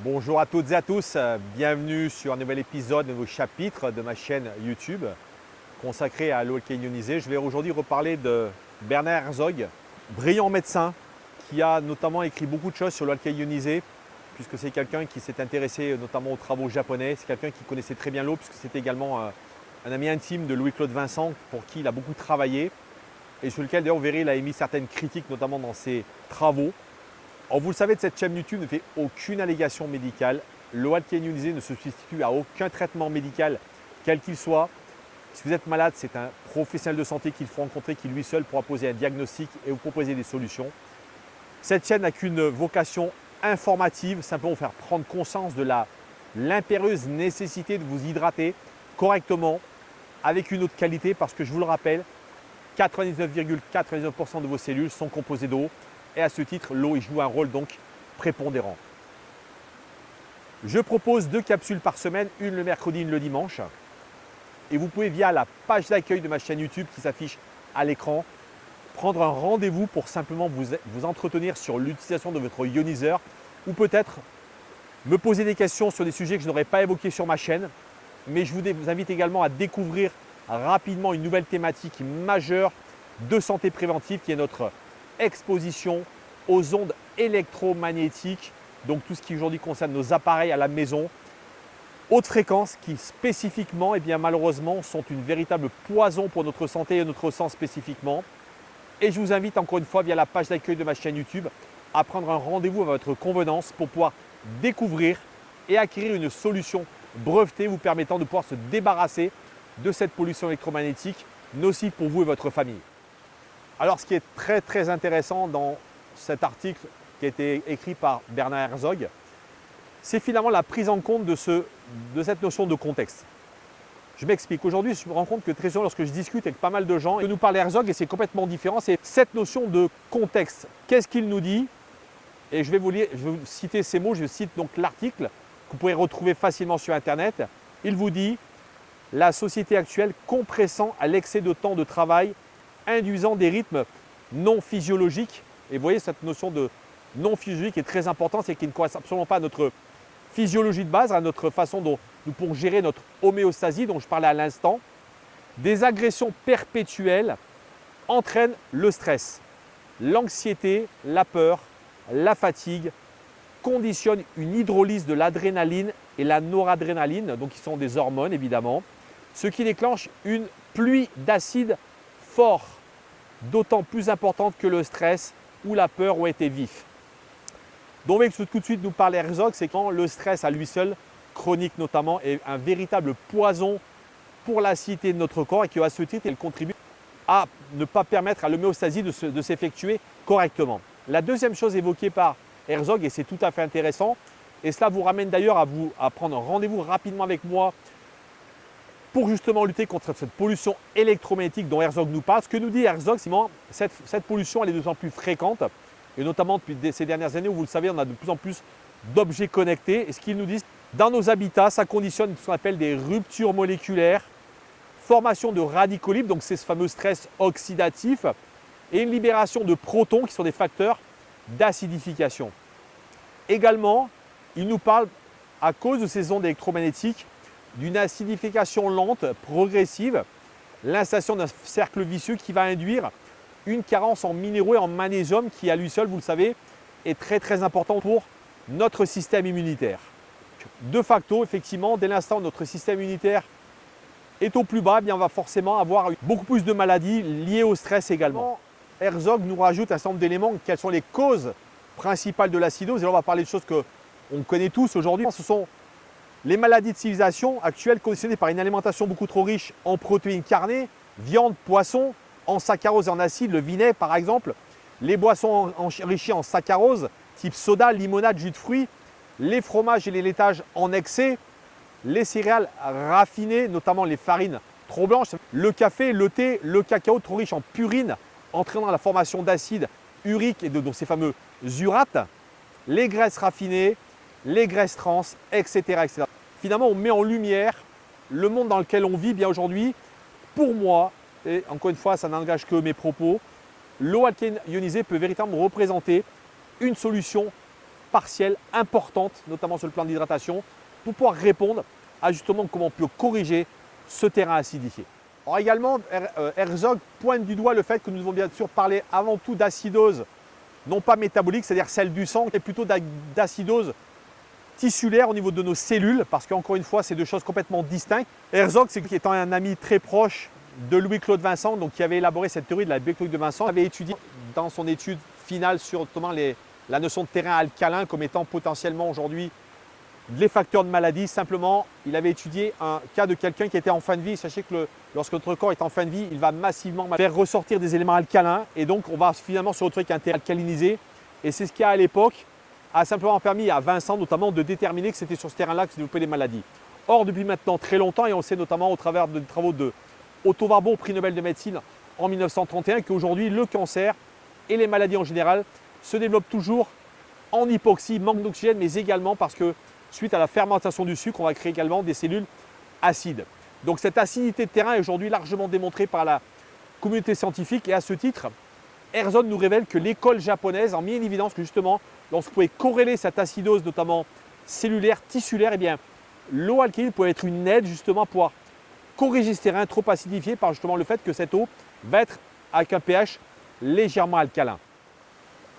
Bonjour à toutes et à tous, bienvenue sur un nouvel épisode, un nouveau chapitre de ma chaîne YouTube consacrée à l'eau alcaline ionisée. Je vais aujourd'hui reparler de Bernard Herzog, brillant médecin qui a notamment écrit beaucoup de choses sur l'eau alcaline ionisée puisque c'est quelqu'un qui s'est intéressé notamment aux travaux japonais. C'est quelqu'un qui connaissait très bien l'eau puisque c'était également un ami intime de Louis-Claude Vincent pour qui il a beaucoup travaillé et sur lequel d'ailleurs vous verrez il a émis certaines critiques notamment dans ses travaux. Alors, vous le savez, cette chaîne YouTube ne fait aucune allégation médicale. L'eau alcaline ionisée ne se substitue à aucun traitement médical, quel qu'il soit. Si vous êtes malade, c'est un professionnel de santé qu'il faut rencontrer qui lui seul pourra poser un diagnostic et vous proposer des solutions. Cette chaîne n'a qu'une vocation informative, simplement vous faire prendre conscience de l'impérieuse nécessité de vous hydrater correctement avec une eau de qualité parce que je vous le rappelle, 99,99% de vos cellules sont composées d'eau. Et à ce titre, l'eau y joue un rôle donc prépondérant. Je propose 2 capsules par semaine, une le mercredi, une le dimanche. Et vous pouvez via la page d'accueil de ma chaîne YouTube qui s'affiche à l'écran, prendre un rendez-vous pour simplement vous entretenir sur l'utilisation de votre ioniseur ou peut-être me poser des questions sur des sujets que je n'aurais pas évoqués sur ma chaîne. Mais je vous invite également à découvrir rapidement une nouvelle thématique majeure de santé préventive qui est notre exposition aux ondes électromagnétiques, donc tout ce qui aujourd'hui concerne nos appareils à la maison, haute fréquence qui spécifiquement, et bien malheureusement, sont une véritable poison pour notre santé et notre sang spécifiquement. Et je vous invite encore une fois via la page d'accueil de ma chaîne YouTube à prendre un rendez-vous à votre convenance pour pouvoir découvrir et acquérir une solution brevetée vous permettant de pouvoir se débarrasser de cette pollution électromagnétique nocive pour vous et votre famille. Alors, ce qui est très intéressant dans cet article qui a été écrit par Bernard Herzog, c'est finalement la prise en compte de cette notion de contexte. Je m'explique. Aujourd'hui, je me rends compte que très souvent, lorsque je discute avec pas mal de gens, il nous parle Herzog et c'est complètement différent. C'est cette notion de contexte. Qu'est-ce qu'il nous dit? Et je vais vous citer ces mots. Je cite donc l'article que vous pouvez retrouver facilement sur Internet. Il vous dit « La société actuelle compressant à l'excès de temps de travail induisant des rythmes non physiologiques ». Et vous voyez, cette notion de non physiologique est très importante, c'est qu'il ne correspond absolument pas à notre physiologie de base, à notre façon dont nous pouvons gérer notre homéostasie, dont je parlais à l'instant. Des agressions perpétuelles entraînent le stress, l'anxiété, la peur, la fatigue, conditionnent une hydrolyse de l'adrénaline et la noradrénaline, donc qui sont des hormones évidemment, ce qui déclenche une pluie d'acide fort, d'autant plus importante que le stress ou la peur ont été vifs. Donc, tout de suite nous parle Herzog, c'est quand le stress à lui seul, chronique notamment, est un véritable poison pour l'acidité de notre corps et qu'à ce titre, il contribue à ne pas permettre à l'homéostasie de s'effectuer correctement. La deuxième chose évoquée par Herzog, et c'est tout à fait intéressant, et cela vous ramène d'ailleurs à prendre un rendez-vous rapidement avec moi pour justement lutter contre cette pollution électromagnétique dont Herzog nous parle. Ce que nous dit Herzog, c'est que cette pollution elle est de plus en plus fréquente, et notamment depuis ces dernières années où vous le savez, on a de plus en plus d'objets connectés. Et ce qu'ils nous disent, dans nos habitats, ça conditionne ce qu'on appelle des ruptures moléculaires, formation de radicaux libres, donc c'est ce fameux stress oxydatif, et une libération de protons qui sont des facteurs d'acidification. Également, il nous parle, à cause de ces ondes électromagnétiques, d'une acidification lente, progressive, l'installation d'un cercle vicieux qui va induire une carence en minéraux et en magnésium qui, à lui seul, vous le savez, est très important pour notre système immunitaire. De facto, effectivement, dès l'instant où notre système immunitaire est au plus bas, eh bien, on va forcément avoir beaucoup plus de maladies liées au stress également. Herzog nous rajoute un certain nombre d'éléments. Quelles sont les causes principales de l'acidose? Et là, on va parler de choses qu'on connaît tous aujourd'hui. Ce sont les maladies de civilisation actuelles conditionnées par une alimentation beaucoup trop riche en protéines carnées, viande, poisson, en saccharose et en acide, le vinaigre par exemple, les boissons enrichies en saccharose, type soda, limonade, jus de fruits, les fromages et les laitages en excès, les céréales raffinées, notamment les farines trop blanches, le café, le thé, le cacao trop riche en purine, entraînant la formation d'acide urique et de ces fameux urates, les graisses raffinées, les graisses trans, etc. Finalement, on met en lumière le monde dans lequel on vit bien aujourd'hui. Pour moi, et encore une fois, ça n'engage que mes propos, l'eau alcaline ionisée peut véritablement représenter une solution partielle importante, notamment sur le plan d'hydratation, pour pouvoir répondre à justement comment on peut corriger ce terrain acidifié. Alors également, Herzog pointe du doigt le fait que nous devons bien sûr parler avant tout d'acidose, non pas métabolique, c'est-à-dire celle du sang, mais plutôt d'acidose tissulaire au niveau de nos cellules, parce qu'encore une fois, c'est deux choses complètement distinctes. Herzog, c'est étant un ami très proche de Louis-Claude Vincent, donc qui avait élaboré cette théorie de la bactérie de Vincent, avait étudié dans son étude finale sur notamment la notion de terrain alcalin comme étant potentiellement aujourd'hui les facteurs de maladie. Simplement, il avait étudié un cas de quelqu'un qui était en fin de vie. Sachez que lorsque notre corps est en fin de vie, il va massivement faire ressortir des éléments alcalins et donc on va finalement se retrouver avec un terrain alcalinisé. Et c'est ce qui à l'époque a simplement permis à Vincent notamment de déterminer que c'était sur ce terrain-là que se développaient les maladies. Or, depuis maintenant très longtemps, et on sait notamment au travers des travaux de Otto Warburg, prix Nobel de médecine en 1931, qu'aujourd'hui le cancer et les maladies en général se développent toujours en hypoxie, manque d'oxygène, mais également parce que suite à la fermentation du sucre, on va créer également des cellules acides. Donc cette acidité de terrain est aujourd'hui largement démontrée par la communauté scientifique et à ce titre, Herzog nous révèle que l'école japonaise a mis en évidence que justement, lorsque vous pouvez corréler cette acidose, notamment cellulaire, tissulaire, eh bien, l'eau alcaline peut être une aide justement pour corriger ce terrain trop acidifié par justement le fait que cette eau va être avec un pH légèrement alcalin.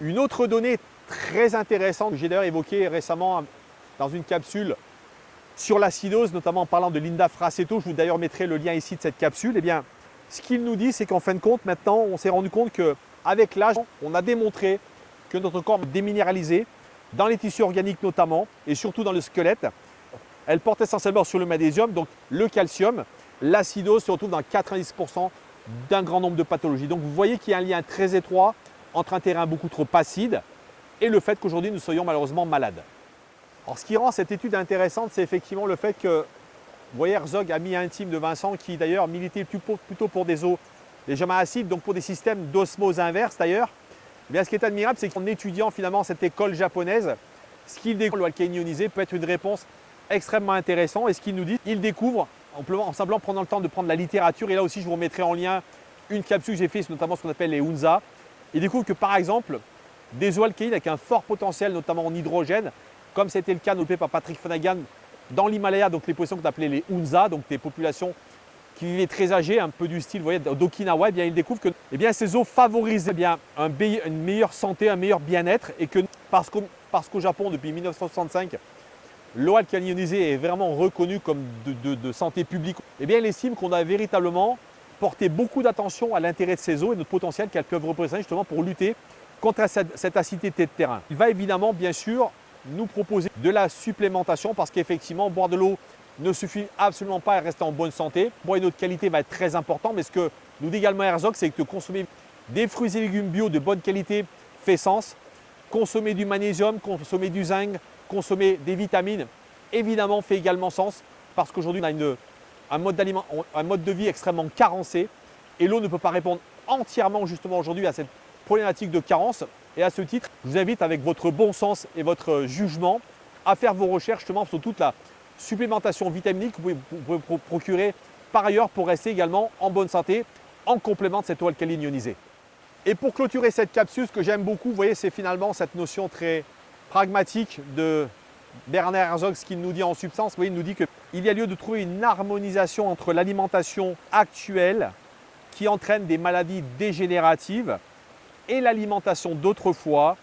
Une autre donnée très intéressante que j'ai d'ailleurs évoquée récemment dans une capsule sur l'acidose, notamment en parlant de Linda Frassetto, je vous d'ailleurs mettrai le lien ici de cette capsule, eh bien, ce qu'il nous dit, c'est qu'en fin de compte, maintenant, on s'est rendu compte qu'avec l'âge, on a démontré que notre corps est déminéralisé, dans les tissus organiques notamment, et surtout dans le squelette. Elle porte essentiellement sur le magnésium, donc le calcium. L'acidose se retrouve dans 90% d'un grand nombre de pathologies. Donc vous voyez qu'il y a un lien très étroit entre un terrain beaucoup trop acide et le fait qu'aujourd'hui nous soyons malheureusement malades. Alors ce qui rend cette étude intéressante, c'est effectivement le fait que, vous voyez, Herzog, ami intime de Vincent, qui d'ailleurs militait plutôt pour des eaux légèrement acides, donc pour des systèmes d'osmose inverse d'ailleurs. Eh bien, ce qui est admirable, c'est qu'en étudiant finalement cette école japonaise, ce qu'il découvre, l'eau alcaline ionisée peut être une réponse extrêmement intéressante. Et ce qu'il nous dit, il découvre, en simplement prenant le temps de prendre la littérature, et là aussi je vous remettrai en lien une capsule que j'ai faite, notamment ce qu'on appelle les Hunza. Il découvre que par exemple, des eaux alcalines avec un fort potentiel, notamment en hydrogène, comme c'était le cas développé par Patrick Flanagan dans l'Himalaya, donc les populations qu'on appelait les Hunza, donc des populations qui vivaient très âgées, un peu du style, vous voyez, d'Okinawa, eh bien, il découvre que ces eaux favorisent une meilleure santé, un meilleur bien-être, et que parce qu'au Japon, depuis 1965, l'eau alcaline ionisée est vraiment reconnue comme de santé publique, eh bien, il estime qu'on a véritablement porté beaucoup d'attention à l'intérêt de ces eaux et notre potentiel qu'elles peuvent représenter justement pour lutter contre cette acidité de terrain. Il va évidemment, bien sûr, nous proposer de la supplémentation parce qu'effectivement, boire de l'eau ne suffit absolument pas à rester en bonne santé. Boire une eau de qualité va être très important, mais ce que nous dit également Herzog, c'est que consommer des fruits et légumes bio de bonne qualité fait sens. Consommer du magnésium, consommer du zinc, consommer des vitamines, évidemment, fait également sens parce qu'aujourd'hui, on a un mode de vie extrêmement carencé et l'eau ne peut pas répondre entièrement justement aujourd'hui à cette problématique de carence. Et à ce titre, je vous invite avec votre bon sens et votre jugement à faire vos recherches justement sur toute la supplémentation vitaminique que vous pouvez procurer par ailleurs pour rester également en bonne santé en complément de cette eau alcaline ionisée. Et pour clôturer cette capsule, ce que j'aime beaucoup, vous voyez, c'est finalement cette notion très pragmatique de Bernard Herzog, ce qu'il nous dit en substance. Vous voyez, il nous dit qu'il y a lieu de trouver une harmonisation entre l'alimentation actuelle qui entraîne des maladies dégénératives et l'alimentation d'autrefois,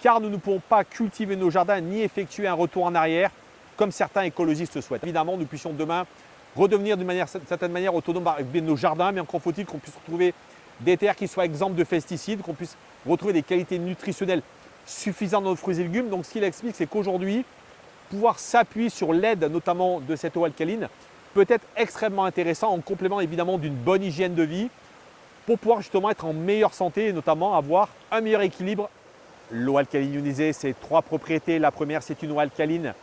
car nous ne pouvons pas cultiver nos jardins ni effectuer un retour en arrière comme certains écologistes souhaitent. Évidemment, nous puissions demain redevenir d'une certaine manière autonomes avec nos jardins, mais encore faut-il qu'on puisse retrouver des terres qui soient exemptes de pesticides, qu'on puisse retrouver des qualités nutritionnelles suffisantes dans nos fruits et légumes. Donc ce qu'il explique, c'est qu'aujourd'hui, pouvoir s'appuyer sur l'aide notamment de cette eau alcaline peut être extrêmement intéressant en complément évidemment d'une bonne hygiène de vie pour pouvoir justement être en meilleure santé et notamment avoir un meilleur équilibre. L'eau alcaline ionisée, c'est trois propriétés. La première, c'est une eau alcaline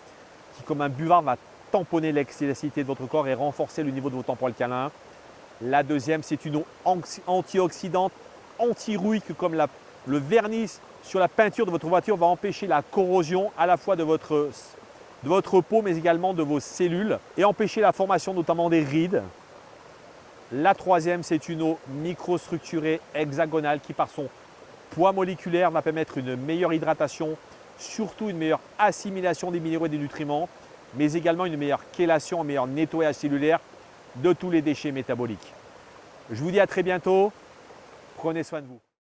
qui, comme un buvard, va tamponner l'acidité de votre corps et renforcer le niveau de vos tampons alcalins. La deuxième, c'est une eau antioxydante, anti-rouille, que comme le vernis sur la peinture de votre voiture va empêcher la corrosion à la fois de votre peau, mais également de vos cellules et empêcher la formation notamment des rides. La troisième, c'est une eau microstructurée hexagonale qui, par son poids moléculaire, va permettre une meilleure hydratation, surtout une meilleure assimilation des minéraux et des nutriments, mais également une meilleure chélation, un meilleur nettoyage cellulaire de tous les déchets métaboliques. Je vous dis à très bientôt. Prenez soin de vous.